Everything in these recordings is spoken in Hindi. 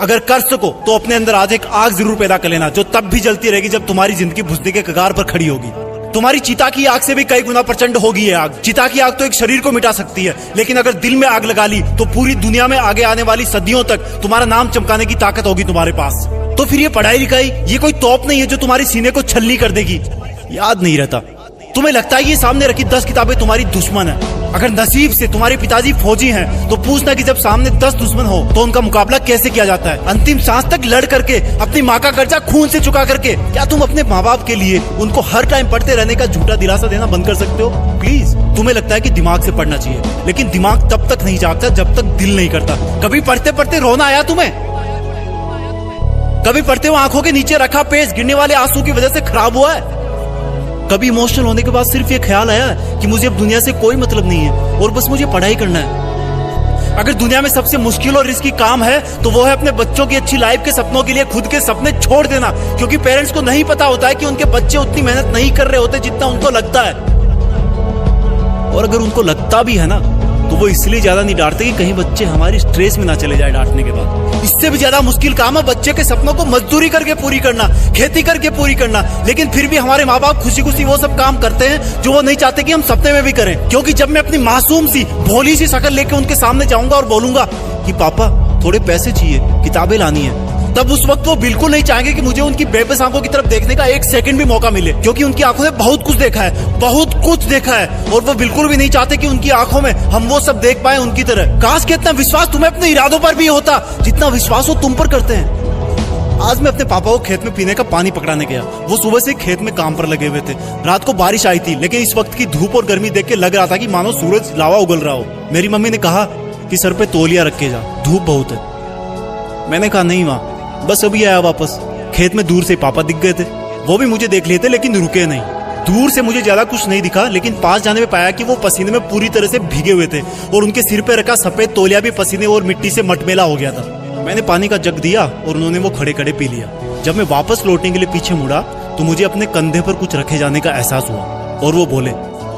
अगर कर सको तो अपने अंदर आज एक आग जरूर पैदा कर लेना, जो तब भी जलती रहेगी जब तुम्हारी जिंदगी बुझने के कगार पर खड़ी होगी। तुम्हारी चिता की आग से भी कई गुना प्रचंड होगी ये आग। चिता की आग तो एक शरीर को मिटा सकती है, लेकिन अगर दिल में आग लगा ली तो पूरी दुनिया में आगे आने वाली सदियों तक तुम्हारा नाम चमकाने की ताकत होगी तुम्हारे पास। तो फिर ये पढ़ाई लिखाई ये कोई तोप नहीं है जो तुम्हारी सीने को छलनी कर देगी। याद नहीं रहता, तुम्हें लगता है ये सामने रखी 10 किताबें तुम्हारी दुश्मन है। अगर नसीब से तुम्हारे पिताजी फौजी हैं तो पूछना कि जब सामने 10 दुश्मन हो तो उनका मुकाबला कैसे किया जाता है। अंतिम सांस तक लड़ करके, अपनी माँ का कर्जा खून से चुका करके, क्या तुम अपने माँ बाप के लिए उनको हर टाइम पढ़ते रहने का झूठा दिलासा देना बंद कर सकते हो? प्लीज। तुम्हें लगता है कि दिमाग से पढ़ना चाहिए, लेकिन दिमाग तब तक नहीं जागता जब तक दिल नहीं करता। कभी पढ़ते पढ़ते रोना आया तुम्हें? कभी पढ़ते हो आंखों के नीचे रखा पेज गिरने वाले आंसू की वजह से खराब हुआ है? कभी इमोशनल होने के बाद सिर्फ ये ख्याल आया कि मुझे अब दुनिया से कोई मतलब नहीं है और बस मुझे पढ़ाई करना है? अगर दुनिया में सबसे मुश्किल और रिस्की काम है तो वो है अपने बच्चों की अच्छी लाइफ के सपनों के लिए खुद के सपने छोड़ देना, क्योंकि पेरेंट्स को नहीं पता होता है कि उनके बच्चे उतनी मेहनत नहीं कर रहे होते जितना उनको लगता है। और अगर उनको लगता भी है ना तो वो इसलिए ज्यादा नहीं डांटते कि कहीं बच्चे हमारी स्ट्रेस में ना चले जाए डांटने के बाद। इससे भी ज्यादा मुश्किल काम है बच्चे के सपनों को मजदूरी करके पूरी करना, खेती करके पूरी करना। लेकिन फिर भी हमारे माँ बाप खुशी खुशी वो सब काम करते हैं जो वो नहीं चाहते कि हम सपने में भी करें। क्योंकि जब मैं अपनी मासूम सी भोली सी शक्ल लेके उनके सामने जाऊंगा और बोलूंगा कि पापा थोड़े पैसे चाहिए, किताबें लानी है, तब उस वक्त वो बिल्कुल नहीं चाहेंगे कि मुझे उनकी बेबस आंखों की तरफ देखने का एक सेकंड भी मौका मिले, क्योंकि उनकी आंखों ने बहुत कुछ देखा है, बहुत कुछ देखा है। और वो बिल्कुल भी नहीं चाहते कि उनकी आंखों में हम वो सब देख पाए उनकी तरह। काश कि इतना विश्वास तुम्हें अपने इरादों पर भी होता जितना विश्वास वो तुम पर करते हैं। आज मैं अपने पापा को खेत में पीने का पानी पकड़ाने गया। वो सुबह से खेत में काम पर लगे हुए थे। रात को बारिश आई थी, लेकिन इस वक्त की धूप और गर्मी देख के लग रहा था कि मानो सूरज लावा उगल रहा हो। मेरी मम्मी ने कहा कि सर पे तौलिया रख के जा, धूप बहुत है। मैंने कहा नहीं माँ, बस अभी आया वापस। खेत में दूर से पापा दिख गए थे। वो भी मुझे देख लिए थे लेकिन रुके नहीं। दूर से मुझे ज्यादा कुछ नहीं दिखा, लेकिन पास जाने में पाया कि वो पसीने में पूरी तरह से भीगे हुए थे और उनके सिर पे रखा सफेद तौलिया भी पसीने और मिट्टी से मटमेला हो गया था। मैंने पानी का जग दिया और उन्होंने वो खड़े खड़े पी लिया। जब मैं वापस लौटने के लिए पीछे मुड़ा तो मुझे अपने कंधे पर कुछ रखे जाने का एहसास हुआ और वो बोले,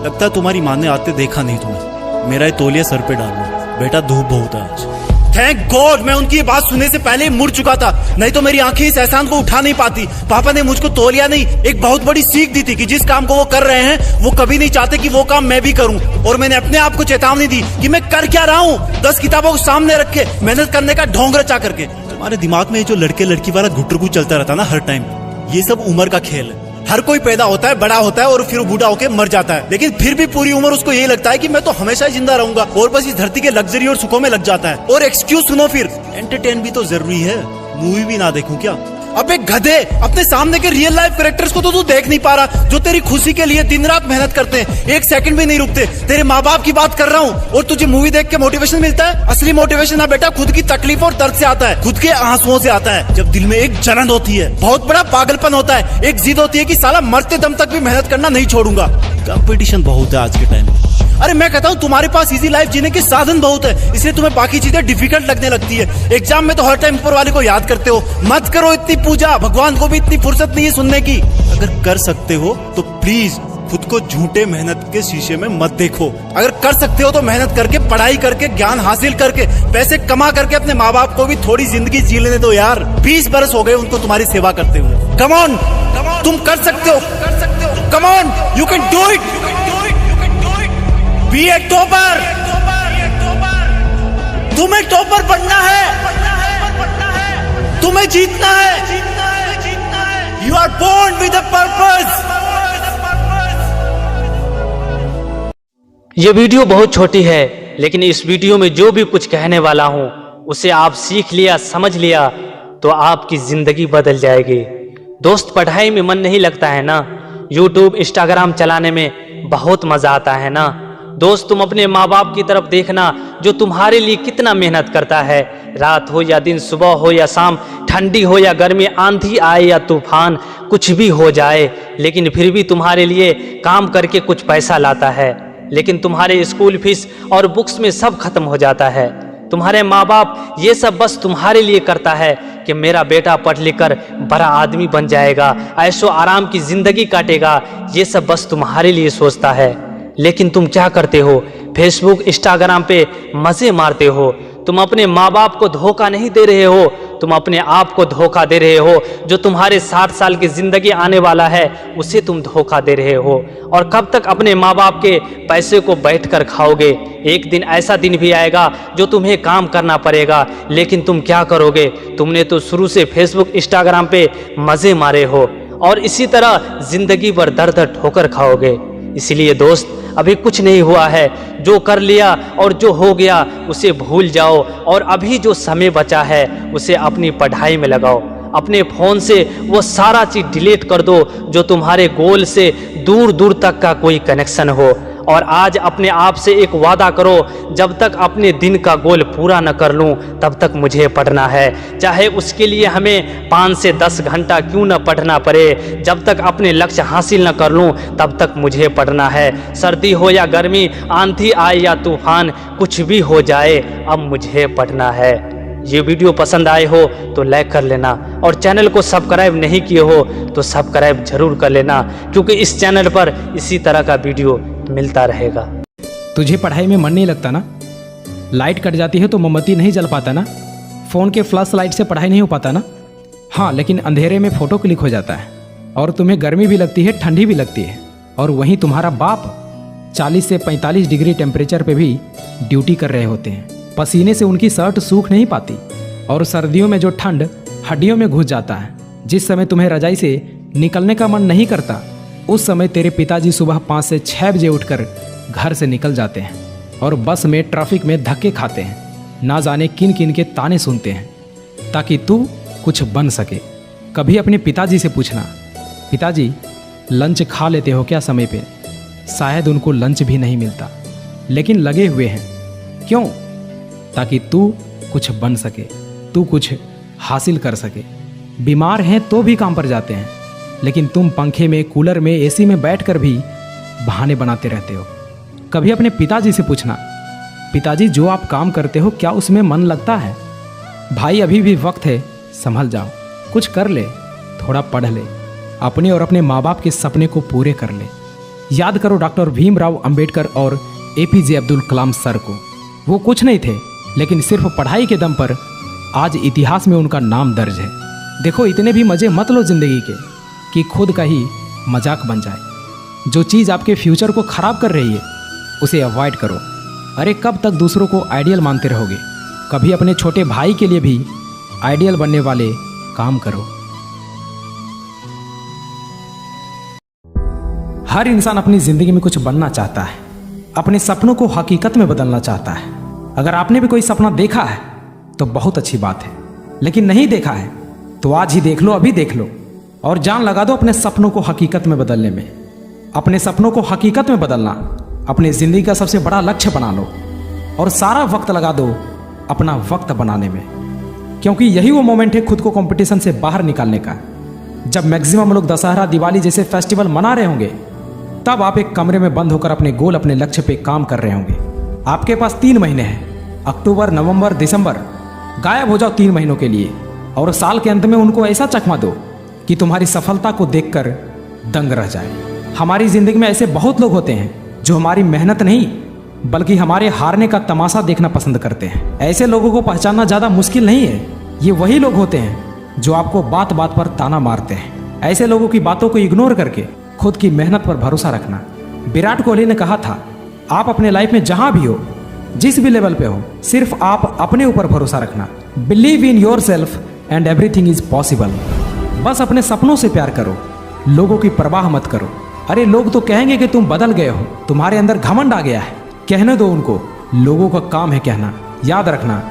लगता है तुम्हारी माँ ने आते देखा नहीं तुम्हें, मेरा ये तौलिया सर पे डाल लो, बेटा धूप बहुत है आज। थैंक गॉड मैं उनकी बात सुनने से पहले ही मुड़ चुका था, नहीं तो मेरी आंखें इस एहसान को उठा नहीं पाती। पापा ने मुझको तौलिया नहीं, एक बहुत बड़ी सीख दी थी कि जिस काम को वो कर रहे हैं वो कभी नहीं चाहते कि वो काम मैं भी करूं। और मैंने अपने आप को चेतावनी दी कि मैं कर क्या रहा हूं, 10 किताबों को सामने रख के मेहनत करने का ढोंग रचा करके। तुम्हारे दिमाग में जो लड़के लड़की वाला गुटरगु चलता रहता ना हर टाइम, ये सब उम्र का खेल है। हर कोई पैदा होता है, बड़ा होता है और फिर बूढ़ा होकर मर जाता है, लेकिन फिर भी पूरी उम्र उसको यही लगता है कि मैं तो हमेशा जिंदा रहूंगा और बस इस धरती के लग्जरी और सुखों में लग जाता है। और एक्सक्यूज सुनो, फिर एंटरटेन भी तो जरूरी है, मूवी भी ना देखूं क्या? अबे गधे, अपने सामने के रियल लाइफ कैरेक्टर्स को तो तू देख नहीं पा रहा जो तेरी खुशी के लिए दिन रात मेहनत करते हैं, एक सेकंड भी नहीं रुकते। तेरे माँ बाप की बात कर रहा हूँ और तुझे मूवी देख के मोटिवेशन मिलता है? असली मोटिवेशन ना बेटा खुद की तकलीफ और दर्द से आता है, खुद के आंसुओं से आता है। जब दिल में एक जलन होती है, बहुत बड़ा पागलपन होता है, एक जिद होती है कि साला मरते दम तक भी मेहनत करना नहीं छोड़ूंगा। कंपटीशन बहुत है आज के टाइम में। अरे मैं कहता हूँ तुम्हारे पास इजी लाइफ जीने के साधन बहुत है, इसलिए तुम्हें बाकी चीजें डिफिकल्ट लगने लगती है। एग्जाम में तो हर टाइम ऊपर वाले को याद करते हो। मत करो इतनी पूजा, भगवान को भी इतनी फुर्सत नहीं है सुनने की। अगर कर सकते हो तो प्लीज खुद को झूठे मेहनत के शीशे में मत देखो। अगर कर सकते हो तो मेहनत करके, पढ़ाई करके, ज्ञान हासिल करके, पैसे कमा करके अपने माँ बाप को भी थोड़ी जिंदगी जी लेने दो यार। 20 बरस हो गए उनको तुम्हारी सेवा करते हुए। कम ऑन, तुम कर सकते हो, come on, you can do it. Be a topper, तुम्हें टॉपर बनना है, तुम्हें जीतना है। You are born with a purpose. ये वीडियो बहुत छोटी है, लेकिन इस वीडियो में जो भी कुछ कहने वाला हूं उसे आप सीख लिया, समझ लिया तो आपकी जिंदगी बदल जाएगी। दोस्त, पढ़ाई में मन नहीं लगता है ना? यूट्यूब, इंस्टाग्राम चलाने में बहुत मजा आता है ना? दोस्त, तुम अपने माँ बाप की तरफ देखना जो तुम्हारे लिए कितना मेहनत करता है। रात हो या दिन, सुबह हो या शाम, ठंडी हो या गर्मी, आंधी आए या तूफान, कुछ भी हो जाए, लेकिन फिर भी तुम्हारे लिए काम करके कुछ पैसा लाता है। लेकिन तुम्हारे स्कूल फीस और बुक्स में सब खत्म हो जाता है। तुम्हारे माँ बाप ये सब बस तुम्हारे लिए करता है कि मेरा बेटा पढ़ लिख कर बड़ा आदमी बन जाएगा, ऐशो आराम की जिंदगी काटेगा, ये सब बस तुम्हारे लिए सोचता है। लेकिन तुम क्या करते हो? फेसबुक, इंस्टाग्राम पे मजे मारते हो। तुम अपने माँ बाप को धोखा नहीं दे रहे हो, तुम अपने आप को धोखा दे रहे हो। जो तुम्हारे 60 साल की ज़िंदगी आने वाला है उसे तुम धोखा दे रहे हो। और कब तक अपने माँ बाप के पैसे को बैठ कर खाओगे? एक दिन ऐसा दिन भी आएगा जो तुम्हें काम करना पड़ेगा, लेकिन तुम क्या करोगे? तुमने तो शुरू से फेसबुक इंस्टाग्राम पे मज़े मारे हो और इसी तरह ज़िंदगी भर दर दर ठोकर खाओगे। इसलिए दोस्त, अभी कुछ नहीं हुआ है। जो कर लिया और जो हो गया उसे भूल जाओ और अभी जो समय बचा है उसे अपनी पढ़ाई में लगाओ। अपने फ़ोन से वो सारा चीज़ डिलीट कर दो जो तुम्हारे गोल से दूर दूर तक का कोई कनेक्शन हो। और आज अपने आप से एक वादा करो, जब तक अपने दिन का गोल पूरा न कर लूँ तब तक मुझे पढ़ना है। चाहे उसके लिए हमें 5 से 10 घंटा क्यों न पढ़ना पड़े, जब तक अपने लक्ष्य हासिल न कर लूँ तब तक मुझे पढ़ना है। सर्दी हो या गर्मी, आंधी आए या तूफान, कुछ भी हो जाए अब मुझे पढ़ना है। ये वीडियो पसंद आए हो तो लाइक कर लेना और चैनल को सब्सक्राइब नहीं किए हो तो सब्सक्राइब जरूर कर लेना, क्योंकि इस चैनल पर इसी तरह का वीडियो मिलता रहेगा। तुझे पढ़ाई में मन नहीं लगता ना? लाइट कट जाती है तो मोमबत्ती नहीं जल पाता ना? फ़ोन के फ्लैश लाइट से पढ़ाई नहीं हो पाता ना? हाँ, लेकिन अंधेरे में फ़ोटो क्लिक हो जाता है और तुम्हें गर्मी भी लगती है, ठंडी भी लगती है। और वहीं तुम्हारा बाप 40 से 45 डिग्री टेम्परेचर पे भी ड्यूटी कर रहे होते हैं। पसीने से उनकी शर्ट सूख नहीं पाती और सर्दियों में जो ठंड हड्डियों में घुस जाता है, जिस समय तुम्हें रजाई से निकलने का मन नहीं करता, उस समय तेरे पिताजी सुबह 5 से 6 बजे उठकर घर से निकल जाते हैं और बस में ट्रैफिक में धक्के खाते हैं, ना जाने किन किन के ताने सुनते हैं, ताकि तू कुछ बन सके। कभी अपने पिताजी से पूछना, पिताजी लंच खा लेते हो क्या समय पे? शायद उनको लंच भी नहीं मिलता, लेकिन लगे हुए हैं। क्यों? ताकि तू कुछ बन सके, तू कुछ हासिल कर सके। बीमार हैं तो भी काम पर जाते हैं, लेकिन तुम पंखे में, कूलर में, एसी में बैठकर भी बहाने बनाते रहते हो। कभी अपने पिताजी से पूछना, पिताजी जो आप काम करते हो क्या उसमें मन लगता है? भाई अभी भी वक्त है, संभल जाओ, कुछ कर ले, थोड़ा पढ़ ले, अपने और अपने माँ बाप के सपने को पूरे कर ले। याद करो डॉक्टर भीमराव अंबेडकर और APJ अब्दुल कलाम सर को। वो कुछ नहीं थे, लेकिन सिर्फ पढ़ाई के दम पर आज इतिहास में उनका नाम दर्ज है। देखो, इतने भी मज़े मत लो ज़िंदगी के कि खुद का ही मजाक बन जाए। जो चीज़ आपके फ्यूचर को ख़राब कर रही है उसे अवॉइड करो। अरे कब तक दूसरों को आइडियल मानते रहोगे? कभी अपने छोटे भाई के लिए भी आइडियल बनने वाले काम करो। हर इंसान अपनी ज़िंदगी में कुछ बनना चाहता है, अपने सपनों को हकीकत में बदलना चाहता है। अगर आपने भी कोई सपना देखा है तो बहुत अच्छी बात है, लेकिन नहीं देखा है तो आज ही देख लो, अभी देख लो और जान लगा दो अपने सपनों को हकीकत में बदलने में। अपने सपनों को हकीकत में बदलना अपनी ज़िंदगी का सबसे बड़ा लक्ष्य बना लो और सारा वक्त लगा दो अपना वक्त बनाने में, क्योंकि यही वो मोमेंट है खुद को कंपटीशन से बाहर निकालने का। जब मैक्सिमम लोग दशहरा, दिवाली जैसे फेस्टिवल मना रहे होंगे, तब आप एक कमरे में बंद होकर अपने गोल, अपने लक्ष्य पे काम कर रहे होंगे। आपके पास 3 महीने हैं, अक्टूबर, नवंबर, दिसंबर। गायब हो जाओ 3 महीनों के लिए और साल के अंत में उनको ऐसा चकमा दो कि तुम्हारी सफलता को देखकर दंग रह जाए। हमारी ज़िंदगी में ऐसे बहुत लोग होते हैं जो हमारी मेहनत नहीं बल्कि हमारे हारने का तमाशा देखना पसंद करते हैं। ऐसे लोगों को पहचानना ज़्यादा मुश्किल नहीं है। ये वही लोग होते हैं जो आपको बात बात पर ताना मारते हैं। ऐसे लोगों की बातों को इग्नोर करके खुद की मेहनत पर भरोसा रखना। विराट कोहली ने कहा था, आप अपने लाइफ में जहां भी हो, जिस भी लेवल पे हो, सिर्फ आप अपने ऊपर भरोसा रखना। Believe in your self and everything is possible. बस अपने सपनों से प्यार करो, लोगों की परवाह मत करो। अरे लोग तो कहेंगे कि तुम बदल गए हो, तुम्हारे अंदर घमंड आ गया है। कहने दो उनको, लोगों का काम है कहना। याद रखना,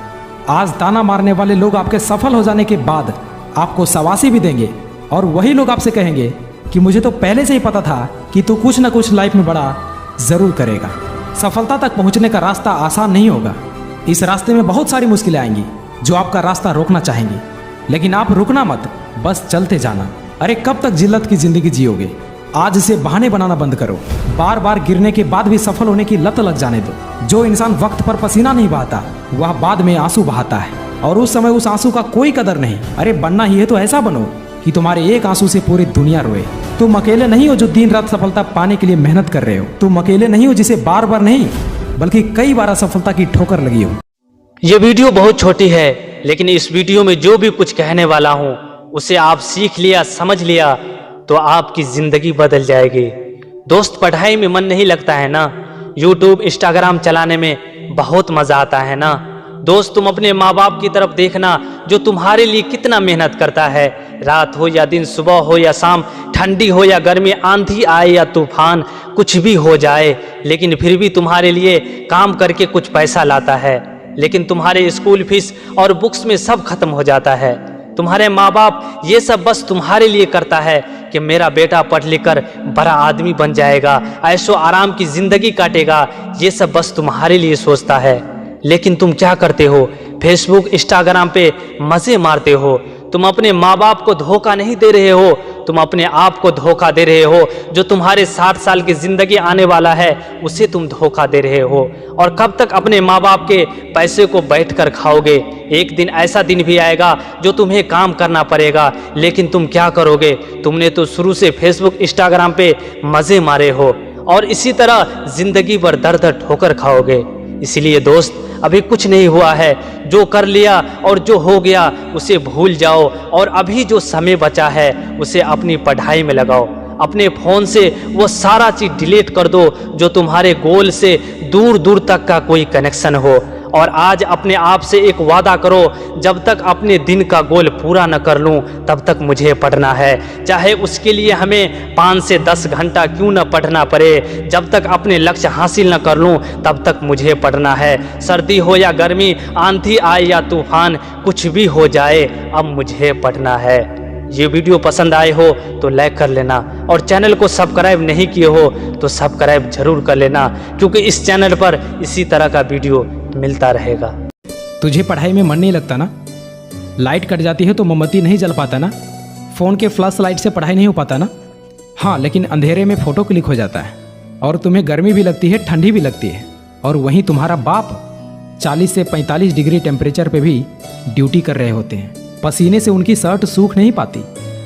आज ताना मारने वाले लोग आपके सफल हो जाने के बाद आपको शाबाशी भी देंगे और वही लोग आपसे कहेंगे कि मुझे तो पहले से ही पता था कि तू कुछ ना कुछ लाइफ में बड़ा ज़रूर करेगा। सफलता तक पहुंचने का रास्ता आसान नहीं होगा। इस रास्ते में बहुत सारी मुश्किलें आएंगी जो आपका रास्ता रोकना चाहेंगी, लेकिन आप रुकना मत, बस चलते जाना। अरे कब तक जिल्लत की ज़िंदगी जियोगे? आज से बहाने बनाना बंद करो। बार बार गिरने के बाद भी सफल होने की लत लग जाने दो। जो इंसान वक्त पर पसीना नहीं बहाता वह बाद में आंसू बहाता है और उस समय उस आंसू का कोई कदर नहीं। अरे बनना ही है तो ऐसा बनो कि तुम्हारे एक आंसू से पूरी दुनिया रोए। तुम अकेले नहीं हो जो दिन रात सफलता पाने के लिए मेहनत कर रहे हो। तुम अकेले नहीं हो जिसे बार बार नहीं बल्कि कई बार असफलता की ठोकर लगी हो। ये वीडियो बहुत छोटी है, लेकिन इस वीडियो में जो भी कुछ कहने वाला हूँ उसे आप सीख लिया, समझ लिया तो आपकी जिंदगी बदल जाएगी। दोस्त, पढ़ाई में मन नहीं लगता है ना? यूट्यूब, इंस्टाग्राम चलाने में बहुत मजा आता है ना? दोस्त, तुम अपने माँ बाप की तरफ देखना जो तुम्हारे लिए कितना मेहनत करता है। रात हो या दिन, सुबह हो या शाम, ठंडी हो या गर्मी, आंधी आए या तूफान, कुछ भी हो जाए, लेकिन फिर भी तुम्हारे लिए काम करके कुछ पैसा लाता है। लेकिन तुम्हारे स्कूल फीस और बुक्स में सब खत्म हो जाता है। तुम्हारे माँ बाप ये सब बस तुम्हारे लिए करता है कि मेरा बेटा पढ़ लिख कर बड़ा आदमी बन जाएगा, ऐशो आराम की जिंदगी काटेगा, ये सब बस तुम्हारे लिए सोचता है। लेकिन तुम क्या करते हो? फेसबुक, इंस्टाग्राम पे मजे मारते हो। तुम अपने माँ बाप को धोखा नहीं दे रहे हो, तुम अपने आप को धोखा दे रहे हो। जो तुम्हारे 60 साल की जिंदगी आने वाला है उसे तुम धोखा दे रहे हो। और कब तक अपने माँ बाप के पैसे को बैठ कर खाओगे? एक दिन ऐसा दिन भी आएगा जो तुम्हें काम करना पड़ेगा, लेकिन तुम क्या करोगे? तुमने तो शुरू से फेसबुक, इंस्टाग्राम पे मजे मारे हो और इसी तरह जिंदगी भर दर दर ठोकर खाओगे। इसलिए दोस्त, अभी कुछ नहीं हुआ है, जो कर लिया और जो हो गया उसे भूल जाओ और अभी जो समय बचा है उसे अपनी पढ़ाई में लगाओ। अपने फ़ोन से वो सारा चीज़ डिलीट कर दो जो तुम्हारे गोल से दूर दूर तक का कोई कनेक्शन हो। और आज अपने आप से एक वादा करो, जब तक अपने दिन का गोल पूरा न कर लूं तब तक मुझे पढ़ना है। चाहे उसके लिए हमें 5 से 10 घंटा क्यों न पढ़ना पड़े, जब तक अपने लक्ष्य हासिल न कर लूं तब तक मुझे पढ़ना है। सर्दी हो या गर्मी, आंधी आए या तूफान, कुछ भी हो जाए, अब मुझे पढ़ना है। ये वीडियो पसंद आए हो तो लाइक कर लेना और चैनल को सब्सक्राइब नहीं किए हो तो सब्सक्राइब जरूर कर लेना, क्योंकि इस चैनल पर इसी तरह का वीडियो मिलता रहेगा। तुझे पढ़ाई में मन नहीं लगता ना? लाइट कट जाती है तो मोमबत्ती नहीं जल पाता ना? फ़ोन के फ्लैश लाइट से पढ़ाई नहीं हो पाता ना? हाँ, लेकिन अंधेरे में फ़ोटो क्लिक हो जाता है और तुम्हें गर्मी भी लगती है, ठंडी भी लगती है। और वहीं तुम्हारा बाप 40 से 45 डिग्री टेम्परेचर पे भी ड्यूटी कर रहे होते हैं। पसीने से उनकी शर्ट सूख नहीं पाती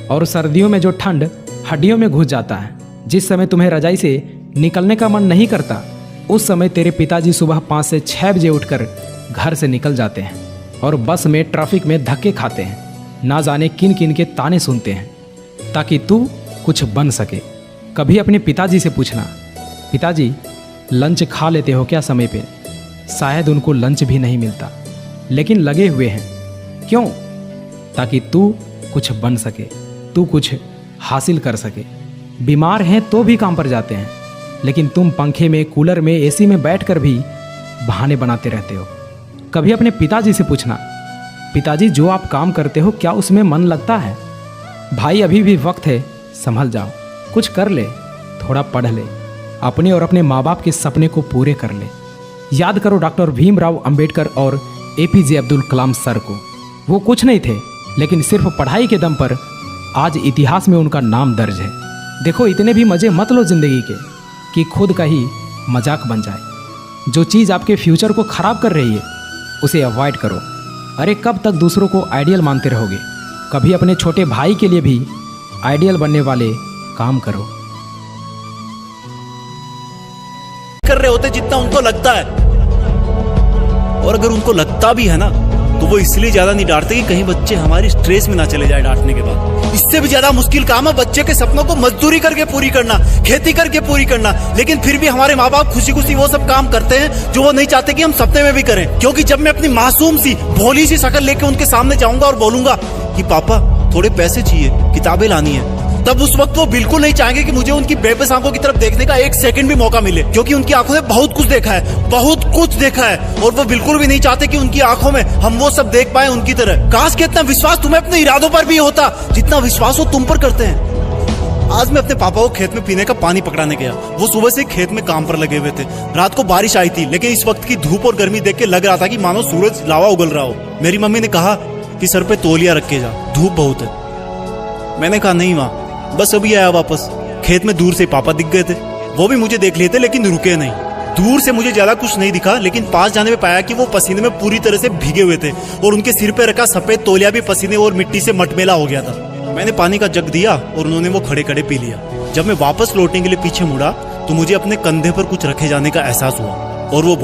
और सर्दियों में जो ठंड हड्डियों में घुस जाता है, जिस समय तुम्हें रजाई से निकलने का मन नहीं करता, उस समय तेरे पिताजी सुबह 5 से 6 बजे उठकर घर से निकल जाते हैं और बस में, ट्रैफिक में धक्के खाते हैं, ना जाने किन किन के ताने सुनते हैं ताकि तू कुछ बन सके। कभी अपने पिताजी से पूछना, पिताजी लंच खा लेते हो क्या समय पे? शायद उनको लंच भी नहीं मिलता, लेकिन लगे हुए हैं। क्यों? ताकि तू कुछ बन सके, तू कुछ हासिल कर सके। बीमार हैं तो भी काम पर जाते हैं, लेकिन तुम पंखे में, कूलर में, एसी में बैठकर भी बहाने बनाते रहते हो। कभी अपने पिताजी से पूछना, पिताजी जो आप काम करते हो क्या उसमें मन लगता है? भाई अभी भी वक्त है, संभल जाओ, कुछ कर ले, थोड़ा पढ़ ले, अपने और अपने माँ बाप के सपने को पूरे कर ले। याद करो डॉक्टर भीमराव अंबेडकर और APJ अब्दुल कलाम सर को। वो कुछ नहीं थे, लेकिन सिर्फ पढ़ाई के दम पर आज इतिहास में उनका नाम दर्ज है। देखो, इतने भी मज़े मत लो ज़िंदगी के कि खुद का ही मजाक बन जाए। जो चीज़ आपके फ्यूचर को ख़राब कर रही है उसे अवॉइड करो। अरे कब तक दूसरों को आइडियल मानते रहोगे? कभी अपने छोटे भाई के लिए भी आइडियल बनने वाले काम करो। कर रहे होते जितना उनको लगता है, और अगर उनको लगता भी है ना तो वो इसलिए ज्यादा नहीं डांटते कि कहीं बच्चे हमारी स्ट्रेस में ना चले जाए डांटने के बाद। इससे भी ज्यादा मुश्किल काम है बच्चे के सपनों को मजदूरी करके पूरी करना, खेती करके पूरी करना। लेकिन फिर भी हमारे माँ बाप खुशी खुशी वो सब काम करते हैं जो वो नहीं चाहते कि हम सपने में भी करें। क्योंकि जब मैं अपनी मासूम सी भोली सी शक्ल लेके उनके सामने जाऊंगा और बोलूंगा कि पापा थोड़े पैसे चाहिए, किताबें लानी है, तब उस वक्त वो बिल्कुल नहीं चाहेंगे कि मुझे उनकी बेबस आंखों की तरफ देखने का 1 सेकंड भी मौका मिले, क्योंकि उनकी आंखों में बहुत कुछ देखा है, बहुत कुछ देखा है, और वो बिल्कुल भी नहीं चाहते कि उनकी आंखों में हम वो सब देख पाए उनकी तरह। काश कि इतना विश्वास तुम्हें अपने इरादों पर भी होता जितना विश्वास वो तुम पर करते हैं। आज मैं अपने पापा को खेत में पीने का पानी पकड़ाने गया। वो सुबह से खेत में काम पर लगे हुए थे। रात को बारिश आई थी, लेकिन इस वक्त की धूप और गर्मी देख के लग रहा था कि मानो सूरज लावा उगल रहा हो। मेरी मम्मी ने कहा कि सर पे तौलिया रख के जा, धूप बहुत है। मैंने कहा नहीं माँ, बस अभी आया वापस। खेत में दूर से पापा दिख गए थे, वो भी मुझे देख लिए थे, लेकिन रुके नहीं। दूर से मुझे ज्यादा कुछ नहीं दिखा, लेकिन पास जाने में पाया कि वो पसीने में पूरी तरह से भीगे हुए थे और उनके सिर पे रखा सफेद तौलिया भी पसीने और मिट्टी से मटमेला हो गया था। मैंने पानी का जग दिया और उन्होंने वो खड़े खड़े पी लिया। जब मैं वापस लौटने के लिए पीछे मुड़ा तो मुझे अपने कंधे पर कुछ रखे जाने का एहसास हुआ और वो